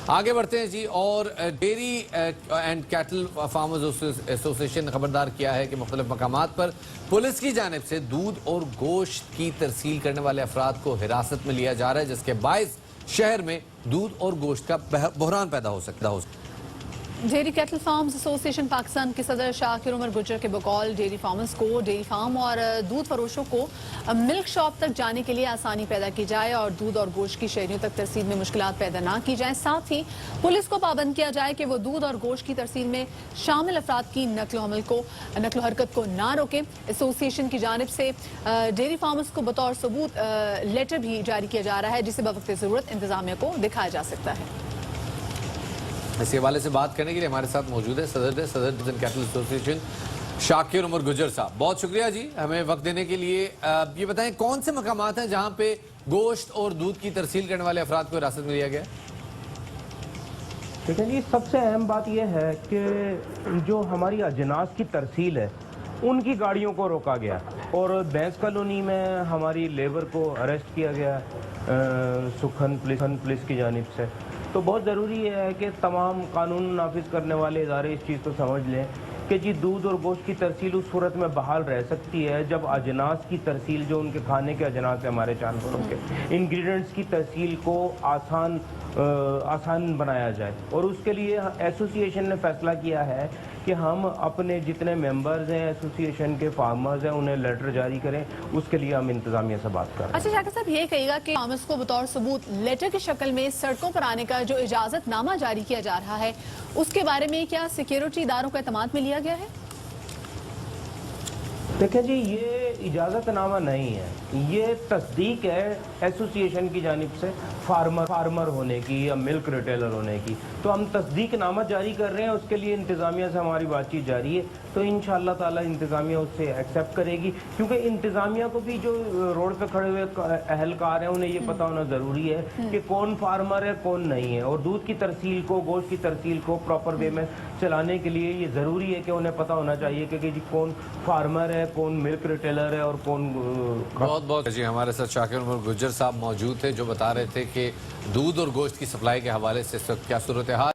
آگے بڑھتے ہیں جی. اور dairy and cattle farmers association نے خبردار کیا ہے کہ مختلف مقامات پر پولیس کی جانب سے دودھ اور گوشت کی ترسیل کرنے والے افراد کو حراست میں لیا جا رہا ہے، جس کے باعث شہر میں دودھ اور گوشت کا بحران پیدا ہو سکتا ہے. Dairy cattle farms association Pakistan کے صدر شاکر عمر گجر کے بقول ڈیری فارمرز کو ڈیری فارم اور دودھ فروشوں کو ملک شاپ تک جانے کے لیے آسانی پیدا کی جائے اور دودھ اور گوشت کی شہریوں تک ترسیل میں مشکلات پیدا نہ کی جائیں. ساتھ ہی پولیس کو پابند کیا جائے کہ وہ دودھ اور گوشت کی ترسیل میں شامل افراد کی نقل و حرکت کو نہ روکیں. ایسوسیشن کی جانب سے ڈیری فارمرز کو بطور ثبوت لیٹر بھی جاری کیا جا رہا ہے، جسے بوقت ضرورت انتظامیہ کو دکھایا جا سکتا ہے. اس حوالے سے بات کرنے کے لیے ہمارے ساتھ موجود ہے صدر ڈیری کیٹل ایسوسیشن شاکر عمر گجر صاحب. بہت شکریہ جی ہمیں وقت دینے کے لیے. یہ بتائیں کون سے مقامات ہیں جہاں پہ گوشت اور دودھ کی ترسیل کرنے والے افراد کو حراست میں لیا گیا؟ لیکن جی سب سے اہم بات یہ ہے کہ جو ہماری اجناس کی ترسیل ہے ان کی گاڑیوں کو روکا گیا اور بینس کالونی میں ہماری لیبر کو اریسٹ کیا گیا سکھن پولیس کی جانب سے. تو بہت ضروری ہے کہ تمام قانون نافذ کرنے والے ادارے اس چیز کو سمجھ لیں کہ جی دودھ اور گوشت کی ترسیل اس صورت میں بحال رہ سکتی ہے جب اجناس کی ترسیل، جو ان کے کھانے کے اجناس ہیں ہمارے جانوروں کے انگریڈینٹس کی ترسیل کو آسان بنایا جائے. اور اس کے لیے ایسوسیشن نے فیصلہ کیا ہے کہ ہم اپنے جتنے ممبرز ہیں ایسوسیشن کے فارمرز ہیں انہیں لیٹر جاری کریں. اس کے لیے ہم انتظامیہ سے بات کر رہے ہیں. اچھا شاکر صاحب، یہ کہیے گا کہ فارمرز کو بطور ثبوت لیٹر کی شکل میں سڑکوں پر آنے کا جو اجازت نامہ جاری کیا جا رہا ہے، اس کے بارے میں کیا سیکیورٹی اداروں کا اعتماد میں لیا گیا ہے؟ دیکھیں جی یہ اجازت نامہ نہیں ہے، یہ تصدیق ہے ایسوسیشن کی جانب سے فارمر ہونے کی یا ملک ریٹیلر ہونے کی. تو ہم تصدیق نامہ جاری کر رہے ہیں، اس کے لیے انتظامیہ سے ہماری بات چیت جاری ہے. تو انشاءاللہ تعالی انتظامیہ اس سے ایکسیپٹ کرے گی، کیونکہ انتظامیہ کو بھی جو روڈ پہ کھڑے ہوئے اہلکار ہیں انہیں یہ پتہ ہونا ضروری ہے کہ کون فارمر ہے کون نہیں ہے. اور دودھ کی ترسیل کو، گوشت کی ترسیل کو پراپر وے میں چلانے کے لیے یہ ضروری ہے کہ انہیں پتہ ہونا چاہیے کہ جی کون فارمر ہے، کون ملک ریٹیلر ہے اور کون. بہت جی ہمارے ساتھ شاکر عمر گجر صاحب موجود تھے جو بتا رہے تھے کہ دودھ اور گوشت کی سپلائی کے حوالے سے اس وقت کیا صورتحال